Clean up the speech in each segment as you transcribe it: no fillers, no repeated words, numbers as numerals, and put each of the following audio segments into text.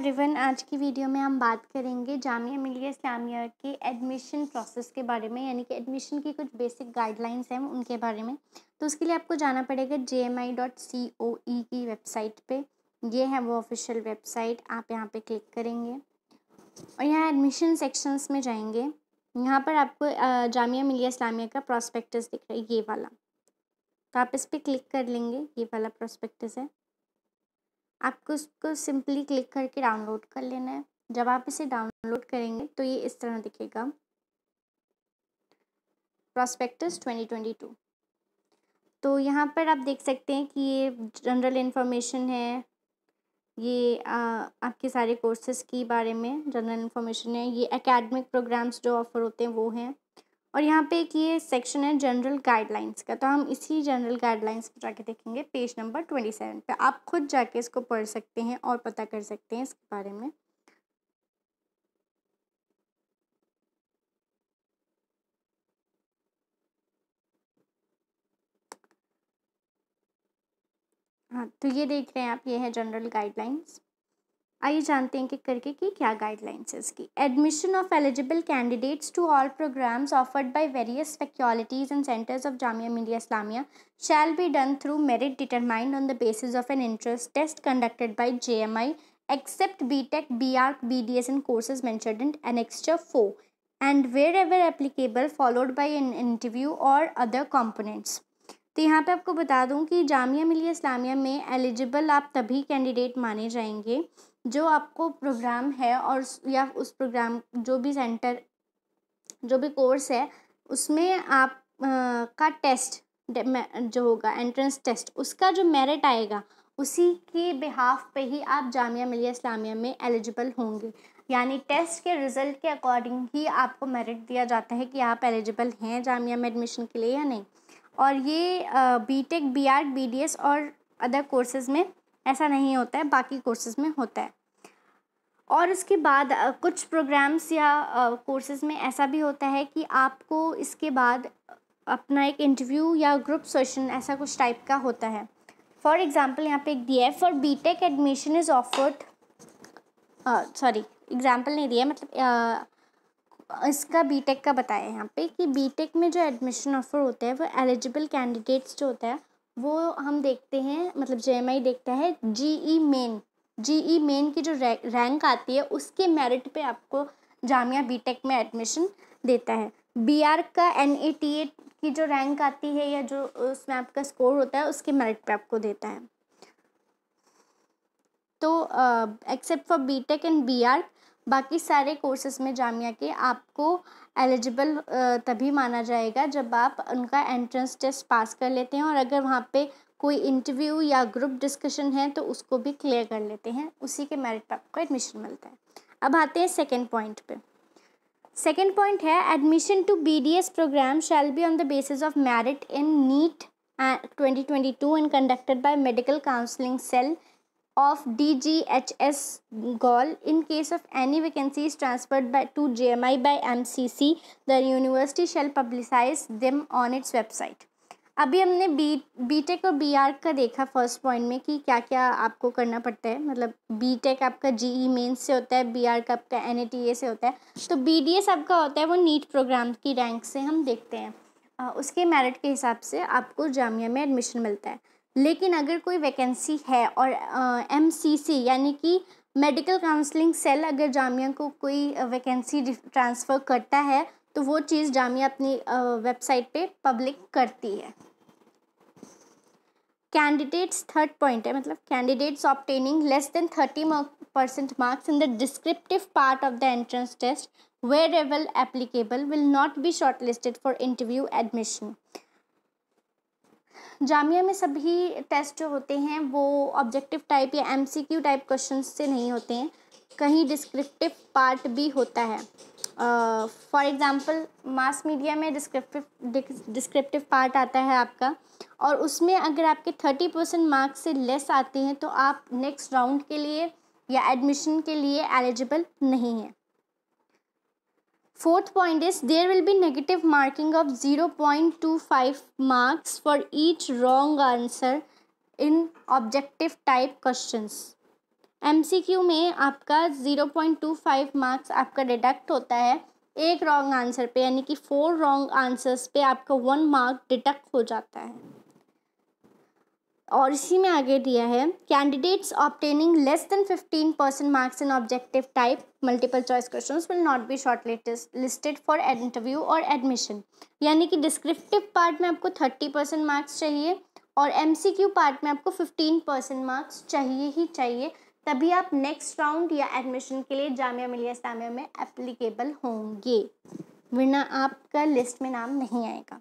Everyone, आज की video में हम बात करेंगे जामिया मिलिया इस्लामिया के एडमिशन प्रोसेस के बारे में, यानी कि एडमिशन की कुछ बेसिक गाइडलाइंस हैं उनके बारे में। तो उसके लिए आपको जाना पड़ेगा jmi.coe की वेबसाइट पे। ये है वो ऑफिशियल वेबसाइट, आप यहाँ पे क्लिक करेंगे और यहाँ एडमिशन सेक्शंस में जाएंगे। यहाँ पर आपको जामिया मिलिया इस्लामिया का प्रॉस्पेक्टस दिख रहा है, ये वाला, तो आप इस पर क्लिक कर लेंगे। ये वाला प्रॉस्पेक्टस है, आपको उसको सिंपली क्लिक करके डाउनलोड कर लेना है। जब आप इसे डाउनलोड करेंगे तो ये इस तरह दिखेगा, प्रॉस्पेक्टस 2022। तो यहाँ पर आप देख सकते हैं कि ये जनरल इन्फॉर्मेशन है, ये आपके सारे कोर्सेज़ के बारे में जनरल इन्फॉर्मेशन है। ये एकेडमिक प्रोग्राम्स जो ऑफ़र होते हैं वो हैं। और यहाँ पे एक ये सेक्शन है जनरल गाइडलाइंस का, तो हम इसी जनरल गाइडलाइंस पर जाके देखेंगे पेज नंबर 27 पे। आप खुद जाके इसको पढ़ सकते हैं और पता कर सकते हैं इसके बारे में। हाँ, तो ये देख रहे हैं आप, ये है जनरल गाइडलाइंस। आइए जानते हैं कि करके की क्या गाइडलाइंस है इसकी। Admission of eligible candidates to all programmes offered by various faculties and centres of Jamia Millia Islamia shall be done through merit determined on the basis of an entrance test conducted by JMI except BTech, BArch, BDS and courses mentioned in Annexure 4 and wherever applicable followed by an interview or other components। तो यहाँ पे आपको बता दूँ कि जामिया मिलिया इस्लामिया में eligible आप तभी कैंडिडेट माने जाएंगे जो आपको प्रोग्राम है और या उस प्रोग्राम जो भी सेंटर जो भी कोर्स है उसमें आप का टेस्ट जो होगा एंट्रेंस टेस्ट, उसका जो मेरिट आएगा उसी के बिहाफ पे ही आप जामिया मिलिया इस्लामिया में एलिजिबल होंगे। यानी टेस्ट के रिज़ल्ट के अकॉर्डिंग ही आपको मेरिट दिया जाता है कि आप एलिजिबल हैं जामिया में एडमिशन के लिए या नहीं। और ये BTech, BArch, BDS और अदर कोर्सेज़ में ऐसा नहीं होता है, बाकी कोर्सेज़ में होता है। और उसके बाद कुछ प्रोग्राम्स या कोर्सेज़ में ऐसा भी होता है कि आपको इसके बाद अपना एक इंटरव्यू या ग्रुप सेशन ऐसा कुछ टाइप का होता है। फॉर एग्ज़ाम्पल यहाँ पे एक दिया है, for BTech admission is offered, sorry example नहीं दिया, मतलब इसका BTech का बताया है यहाँ पे कि BTech में जो एडमिशन ऑफ़र होता है वो एलिजिबल कैंडिडेट्स जो होता है वो हम देखते हैं, मतलब JMI देखता है GE मेन की जो रैंक आती है उसके मेरिट पे आपको जामिया BTech में एडमिशन देता है। BArch का NATA की जो रैंक आती है या जो उसमें आपका स्कोर होता है उसके मेरिट पे आपको देता है। तो except for BTech and BArch बाकी सारे कोर्सेज में जामिया के आपको एलिजिबल तभी माना जाएगा जब आप उनका एंट्रेंस टेस्ट पास कर लेते हैं और अगर वहाँ पे कोई इंटरव्यू या ग्रुप डिस्कशन है तो उसको भी क्लियर कर लेते हैं, उसी के मेरिट पर आपको एडमिशन मिलता है। अब आते हैं सेकेंड पॉइंट पे। सेकेंड पॉइंट है admission to BDS programme shall be on the basis of merit in NEET 2022 and conducted by medical counselling cell of DGHS goal. In case of any vacancies transferred to JMI by MCC, the university shall publicize them on its website। अभी हमने BTech और BArch का देखा first point में कि क्या क्या आपको करना पड़ता है। मतलब BTech आपका GE मेंस से होता है, BArch आपका NATA से होता है, तो BDS आपका होता है वो नीट प्रोग्राम की रैंक से हम देखते हैं, उसके मेरिट के हिसाब से आपको जामिया में एडमिशन मिलता है। लेकिन अगर कोई वैकेंसी है और MCC यानी कि मेडिकल काउंसलिंग सेल अगर जामिया को कोई वैकेंसी ट्रांसफ़र करता है तो वो चीज़ जामिया अपनी वेबसाइट पे पब्लिक करती है। कैंडिडेट्स, थर्ड पॉइंट है, मतलब candidates obtaining less than 30% marks in the descriptive part of the entrance test wherever applicable will not be shortlisted for interview admission। जामिया में सभी टेस्ट जो होते हैं वो ऑब्जेक्टिव टाइप या MCQ टाइप क्वेश्चंस से नहीं होते हैं, कहीं डिस्क्रिप्टिव पार्ट भी होता है। फॉर एग्ज़ाम्पल मास मीडिया में डिस्क्रिप्टिव पार्ट आता है आपका, और उसमें अगर आपके 30% मार्क्स से लेस आते हैं तो आप नेक्स्ट राउंड के लिए या एडमिशन के लिए एलिजिबल नहीं हैं। Fourth point is there will be negative marking of 0.25 marks for each wrong answer in objective type questions। MCQ में आपका 0.25 मार्क्स आपका डिडक्ट होता है एक रॉन्ग आंसर पे, यानी कि 4 रॉन्ग आंसर्स पे आपका 1 मार्क डिडक्ट हो जाता है। और इसी में आगे दिया है candidates obtaining less then 15% marks in objective type multiple choice questions will not be short listed for interview और एडमिशन। यानी कि डिस्क्रिप्टिव पार्ट में आपको 30% मार्क्स चाहिए और MCQ पार्ट में आपको 15% मार्क्स चाहिए ही चाहिए, तभी आप नेक्स्ट राउंड या एडमिशन के लिए जामिया मिलिया इस्लामिया में एप्लीकेबल होंगे, वरना आपका लिस्ट में नाम नहीं आएगा।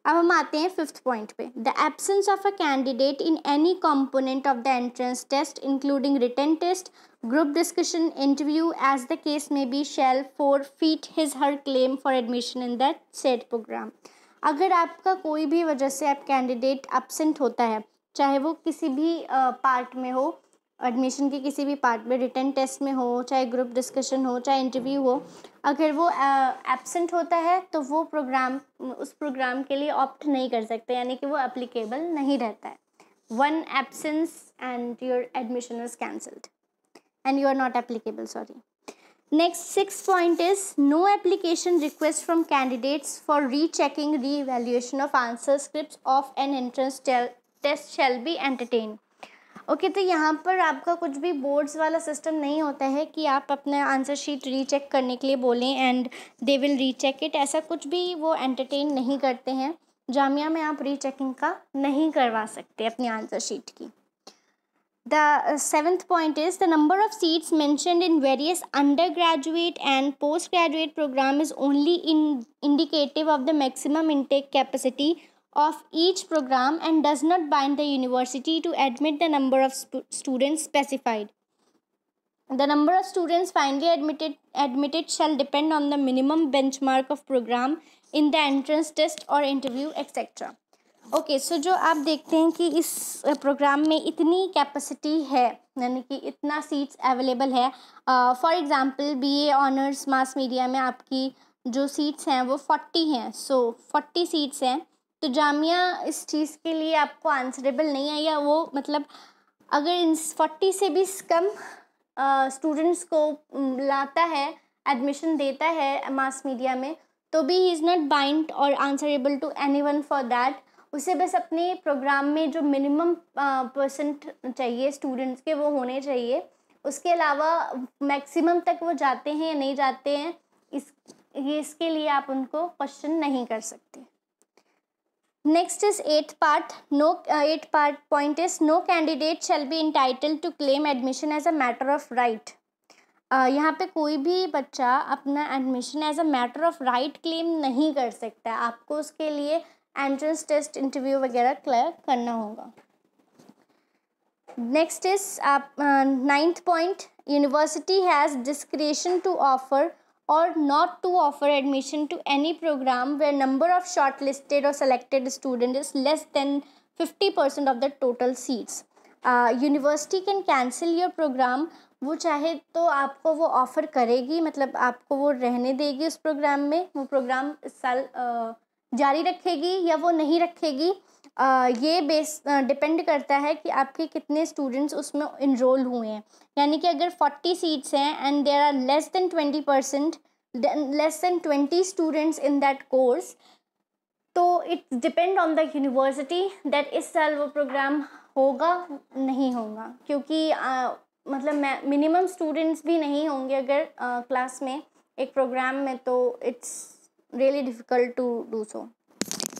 अब हम आते हैं 5th पॉइंट पे। The absence of a candidate in any component of the entrance test including written test, group discussion, interview as the case में be shall forfeit his her claim for admission in that said programme. अगर आपका कोई भी वजह से आप candidate absent होता है, चाहे वो किसी भी पार्ट में हो, एडमिशन के किसी भी पार्ट में, रिटन टेस्ट में हो, चाहे ग्रुप डिस्कशन हो, चाहे इंटरव्यू हो, अगर वो एब्सेंट होता है तो वो उस प्रोग्राम के लिए ऑप्ट नहीं कर सकते, यानी कि वो एप्लीकेबल नहीं रहता है। 1 absence and your admission is cancelled and you are not applicable, sorry. Next 6th point is no application request from candidates for rechecking re-evaluation of answer scripts of an entrance test shall be entertained. Okay तो यहाँ पर आपका कुछ भी boards वाला system नहीं होता है कि आप अपना आंसर शीट रीचेक करने के लिए बोलें and they will recheck it, ऐसा कुछ भी वो एंटरटेन नहीं करते हैं। जामिया में आप रीचेकिंग का नहीं करवा सकते अपनी आंसर शीट की। The 7th point is the number of seats mentioned in various undergraduate and postgraduate program is only indicative of the maximum intake capacity of each program and does not bind the university to admit the number of students specified. The number of students finally admitted shall depend on the minimum benchmark of program in the entrance test or interview etc. Okay so जो आप देखते हैं कि इस programme में इतनी capacity है, यानी कि इतना सीट्स अवेलेबल है। For example BA honours mass media में आपकी जो सीट्स हैं वो 40 हैं, सो 40 सीट्स हैं। तो जामिया इस चीज़ के लिए आपको आंसरेबल नहीं है, या वो मतलब अगर इन 40 से भी कम स्टूडेंट्स को लाता है, एडमिशन देता है मास मीडिया में, तो भी ही इज़ नॉट बाइंड और answerable to anyone for that. उसे बस अपने प्रोग्राम में जो मिनिमम परसेंट चाहिए स्टूडेंट्स के वो होने चाहिए, उसके अलावा मैक्सिमम तक वो जाते हैं या नहीं जाते हैं इसके लिए आप उनको क्वेश्चन नहीं कर सकते। Next is 8th point is no candidate shall be entitled to claim admission as a matter of right. यहाँ पे कोई भी बच्चा अपना admission as a matter of right claim नहीं कर सकता है, आपको उसके लिए एंट्रेंस टेस्ट इंटरव्यू वगैरह क्लियर करना होगा। Next is 9th point, university has discretion to offer or not to offer admission to any program where number of shortlisted or selected student is less than 50% of the total seats. University can cancel your program. वो चाहे तो आपको वो offer करेगी, मतलब आपको वो रहने देगी उस प्रोग्राम में, वो प्रोग्राम इस साल जारी रखेगी या वो नहीं रखेगी। ये डिपेंड करता है कि आपके कितने स्टूडेंट्स उसमें इनरोल हुए हैं। यानी कि अगर 40 सीट्स हैं and there are less than 20 students in that course, तो it's depend on the university that इस साल वो प्रोग्राम होगा नहीं होगा, क्योंकि मतलब मिनिमम स्टूडेंट्स भी नहीं होंगे अगर क्लास में एक प्रोग्राम में, तो it's really difficult to do so.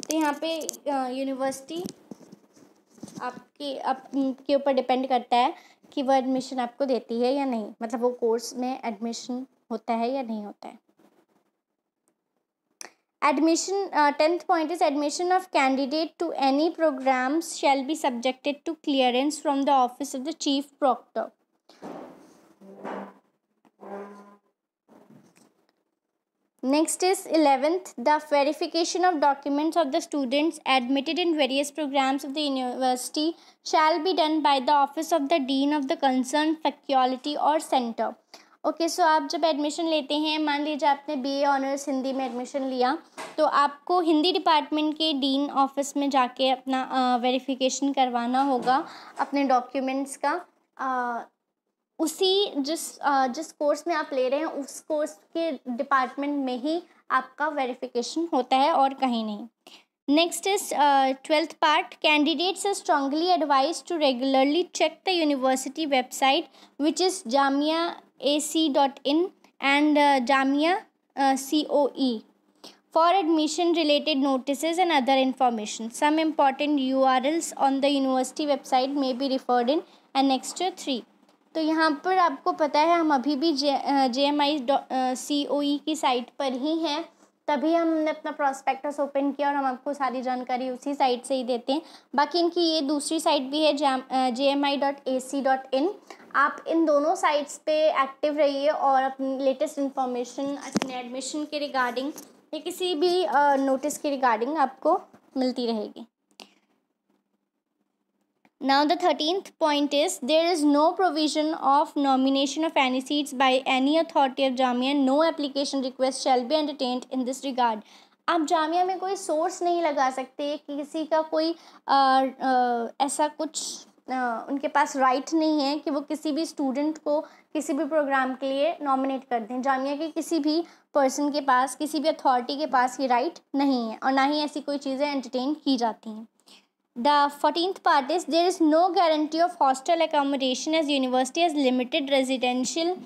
तो यहाँ पे यूनिवर्सिटी आपके ऊपर डिपेंड करता है कि वो एडमिशन आपको देती है या नहीं, मतलब वो कोर्स में एडमिशन होता है या नहीं होता है। Admission 10th point is admission of candidate to any programmes shall be subjected to clearance from the office of the chief proctor. Next is 11th, the verification of documents of the students admitted in various programs of the university shall be done by the office of the dean of the concerned faculty or center. Okay so आप जब admission लेते हैं, मान लीजिए आपने BA honours Hindi में admission लिया, तो आपको हिंदी डिपार्टमेंट के डीन ऑफिस में जाके अपना वेरिफिकेशन करवाना होगा अपने डॉक्यूमेंट्स का। उसी जिस कोर्स में आप ले रहे हैं उस कोर्स के डिपार्टमेंट में ही आपका वेरिफिकेशन होता है और कहीं नहीं. Next is 12th part. Candidates are strongly advised to regularly check the university website, which is jamiaac.in and Jamia COE, for admission related notices and other information. Some important URLs on the university website may be referred in Annexure 3. तो यहाँ पर आपको पता है हम अभी भी JMI.COE की साइट पर ही हैं, तभी हमने अपना प्रॉस्पेक्टस ओपन किया और हम आपको सारी जानकारी उसी साइट से ही देते हैं. बाकी इनकी ये दूसरी साइट भी है jmi.ac.in. आप इन दोनों साइट्स पे एक्टिव रहिए और अपनी लेटेस्ट इन्फॉर्मेशन अपने एडमिशन के रिगार्डिंग या किसी भी नोटिस के रिगार्डिंग आपको मिलती रहेगी. Now the 13th point is there is no provision of nomination of any seats by any authority of Jamia. No application request shall be entertained in this regard. आप जामिया में कोई सोर्स नहीं लगा सकते कि किसी का कोई ऐसा कुछ उनके पास राइट नहीं है कि वो किसी भी स्टूडेंट को किसी भी प्रोग्राम के लिए नॉमिनेट कर दें. जामिया के किसी भी पर्सन के पास, किसी भी अथॉरिटी के पास ये राइट नहीं है और ना ही ऐसी कोई चीज़ें एंटरटेन की जाती हैं. The 14th part is there is no guarantee of hostel accommodation as university has limited residential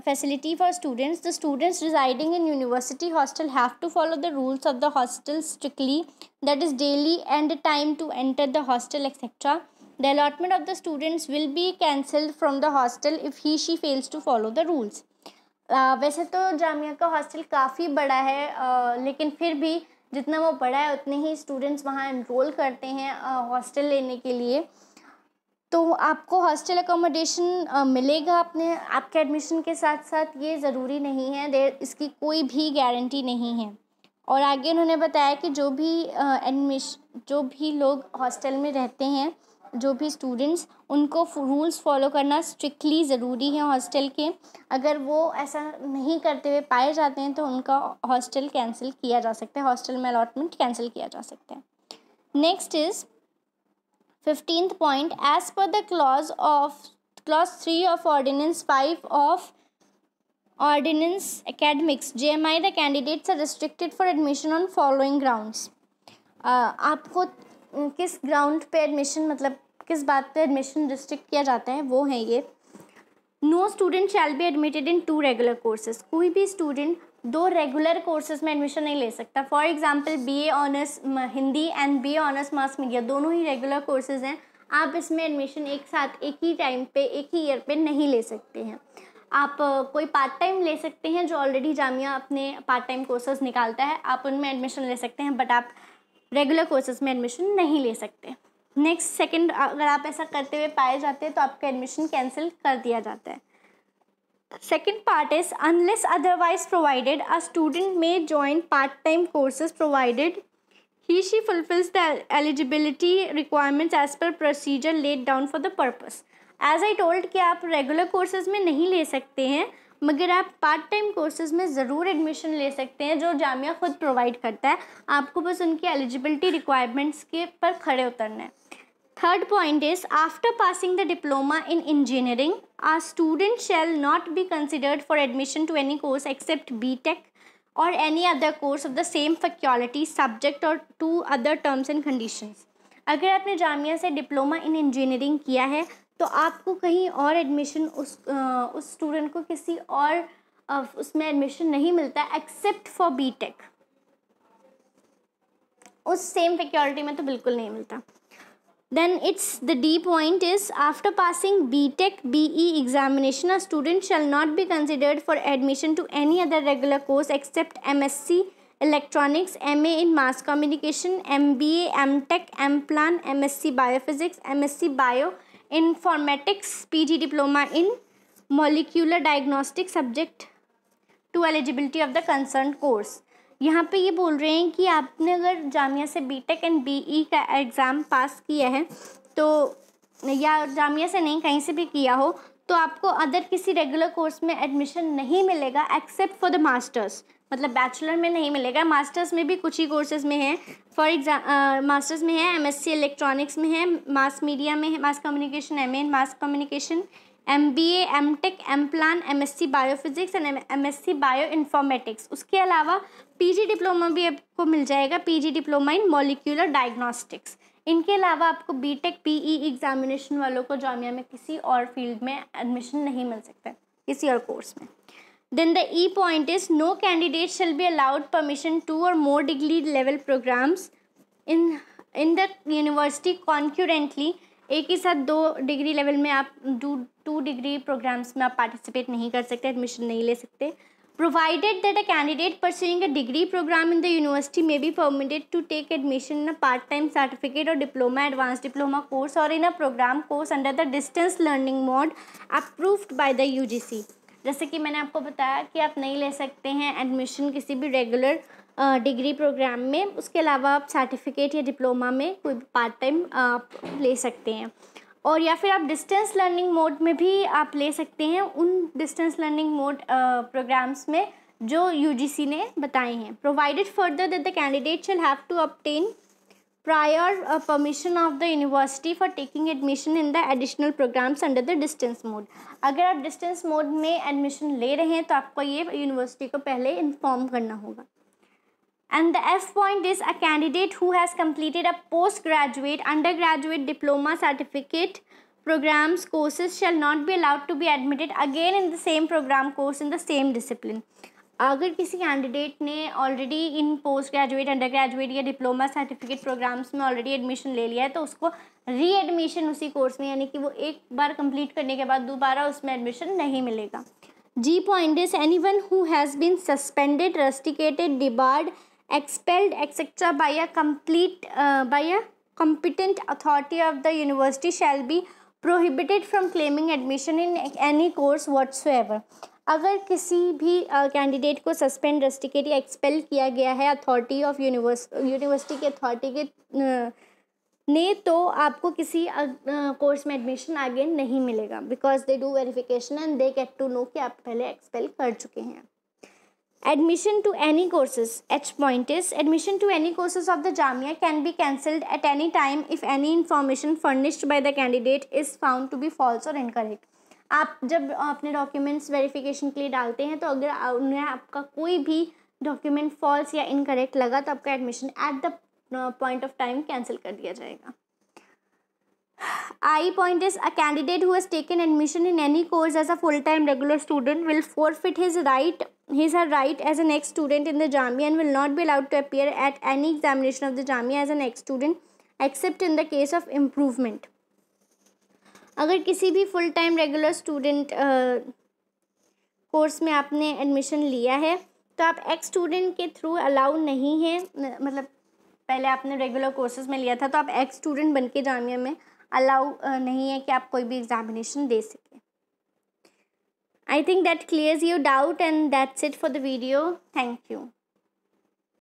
facility for students. The students residing in university hostel have to follow the rules of the hostel strictly, that is daily and time to enter the hostel etc. The allotment of the students will be cancelled from the hostel if he/she fails to follow the rules. वैसे तो जामिया का hostel काफ़ी बड़ा है, लेकिन फिर भी जितना वो बड़ा है उतने ही स्टूडेंट्स वहाँ एनरोल करते हैं हॉस्टल लेने के लिए. तो आपको हॉस्टल अकोमोडेशन मिलेगा अपने आपके एडमिशन के साथ साथ, ये ज़रूरी नहीं है, इसकी कोई भी गारंटी नहीं है. और आगे उन्होंने बताया कि जो भी लोग हॉस्टल में रहते हैं, जो भी स्टूडेंट्स, उनको रूल्स फॉलो करना स्ट्रिक्टली ज़रूरी है हॉस्टल के. अगर वो ऐसा नहीं करते हुए पाए जाते हैं तो उनका हॉस्टल कैंसिल किया जा सकता है, हॉस्टल में अलॉटमेंट कैंसिल किया जा सकता है. Next is 15th point. As per the clause 3 of Ordinance 5 of Ordinance Academics JMI, the candidates are restricted for admission on following grounds. आपको किस ग्राउंड पे एडमिशन, मतलब किस बात पे एडमिशन रिस्ट्रिक्ट किया जाता है, वो है ये. No student shall be admitted in 2 regular courses. कोई भी स्टूडेंट 2 रेगुलर कोर्सेज में एडमिशन नहीं ले सकता. For example BA honours Hindi and BA honours mass media, दोनों ही रेगुलर कोर्सेज हैं. आप इसमें एडमिशन एक साथ एक ही टाइम पे एक ही ईयर पे नहीं ले सकते हैं. आप कोई पार्ट टाइम ले सकते हैं, जो ऑलरेडी जामिया अपने पार्ट टाइम कोर्सेज निकालता है, आप उनमें एडमिशन ले सकते हैं, बट आप रेगुलर कोर्सेज में एडमिशन नहीं ले सकते. नेक्स्ट सेकंड, अगर आप ऐसा करते हुए पाए जाते हैं तो आपका एडमिशन कैंसिल कर दिया जाता है. Second part is unless otherwise provided a student may join part time courses provided he/she fulfills the eligibility requirements as per procedure laid down for the purpose. As I told कि आप regular courses में नहीं ले सकते हैं, मगर आप part time courses में ज़रूर एडमिशन ले सकते हैं, जो जामिया खुद प्रोवाइड करता है. आपको बस उनकी एलिजिबिलिटी रिक्वायरमेंट्स के पर खड़े उतरना है. Third point is after passing the diploma in engineering a student shall not be considered for admission to any course except BTech or any other course of the same faculty subject or to other terms and conditions. अगर आपने जामिया से diploma in engineering किया है तो आपको कहीं और admission उस स्टूडेंट को किसी और उसमें एडमिशन नहीं मिलता एक्सेप्ट फॉर BTech. उस सेम फैकल्टी में तो बिल्कुल नहीं मिलता. Then it's the D point is after passing BTech BE examination, a student shall not be considered for admission to any other regular course except MSc Electronics, MA in Mass Communication, MBA, MTech, MPlan, MSc Biophysics, MSc Bioinformatics, PG Diploma in Molecular Diagnostics subject to eligibility of the concerned course. यहाँ पे ये बोल रहे हैं कि आपने अगर जामिया से BTech एंड BE का एग्ज़ाम पास किया है तो, या जामिया से नहीं कहीं से भी किया हो, तो आपको अदर किसी रेगुलर कोर्स में एडमिशन नहीं मिलेगा एक्सेप्ट फॉर द मास्टर्स. मतलब बैचलर में नहीं मिलेगा, मास्टर्स में भी कुछ ही कोर्सेज में है. मास्टर्स में है MSc इलेक्ट्रॉनिक्स में है, मास मीडिया में है, mass communication, MA in mass communication, MBA, MTech, M-Plan, MSc biophysics and MSc bio informatics. उसके अलावा PG डिप्लोमा भी आपको मिल जाएगा, PG diploma in molecular diagnostics. इनके अलावा आपको BTech PE एग्जामिनेशन वालों को जामिया में किसी और फील्ड में एडमिशन नहीं मिल सकता, किसी और कोर्स में। Then the E point is no candidate shall be allowed permission 2 or more degree level programs in the university concurrently। एक ही साथ 2 डिग्री लेवल में आप 2 डिग्री प्रोग्राम्स में आप पार्टिसिपेट नहीं कर सकते, एडमिशन नहीं ले सकते। Provided that a candidate pursuing a degree program in the university may be permitted to take admission in a part-time certificate or diploma, advanced diploma course or in a program course under the distance learning mode approved by the UGC। जैसे कि मैंने आपको बताया कि आप नहीं ले सकते हैं एडमिशन किसी भी रेगुलर डिग्री प्रोग्राम में, उसके अलावा आप सर्टिफिकेट या डिप्लोमा में कोई भी पार्ट टाइम आप ले सकते हैं, और या फिर आप डिस्टेंस लर्निंग मोड में भी आप ले सकते हैं उन डिस्टेंस लर्निंग मोड प्रोग्राम्स में जो UGC ने बताए हैं। Provided further that the candidate shall have to obtain prior permission of the university for taking admission in the additional programs under the distance mode। अगर आप distance mode में admission ले रहे हैं तो आपको ये यूनिवर्सिटी को पहले इन्फॉर्म करना होगा। And the F point is a candidate who has completed a postgraduate, undergraduate, diploma, certificate programs courses shall not be allowed to be admitted again in the same program course in the same discipline। अगर किसी candidate ने already in post graduate, under graduate या diploma certificate programmes में already admission ले लिया है तो उसको री एडमिशन उसी कोर्स में, यानी कि वो एक बार कंप्लीट करने के बाद दोबारा उसमें एडमिशन नहीं मिलेगा। G point is anyone who has been suspended, rusticated, debarred, expelled, etc. by a competent authority of the university shall be prohibited from claiming admission in any course whatsoever। अगर किसी भी कैंडिडेट को suspend, rusticate या expel किया गया है authority of university के authority के ने, तो आपको किसी कोर्स में एडमिशन आगे नहीं मिलेगा, because they do verification and they get to know कि आप पहले एक्सपेल कर चुके हैं। Admission to any courses, H point is admission to any courses of the Jamia can be cancelled at any time if any information furnished by the candidate is found to be false or incorrect। आप जब अपने documents verification के लिए डालते हैं तो अगर उन्हें आपका कोई भी डॉक्यूमेंट फॉल्स या इनकरेक्ट लगा तो आपका admission at the point of time cancel कर दिया जाएगा। I point is a candidate who has taken admission in any course as a full-time regular student will forfeit his or her right as an ex-student in the Jamia and will not be allowed to appear at any examination of the Jamia as an ex-student except in the case of improvement। अगर किसी भी full time regular student course में आपने admission लिया है तो आप x student के थ्रू अलाउ नहीं है, मतलब पहले आपने रेगुलर कोर्सेज में लिया था तो आप एक्स स्टूडेंट बन के जामिया में अलाउ नहीं है कि आप कोई भी एग्जामिनेशन दे सकें। I think that clears your doubt and that's it for the video. Thank you.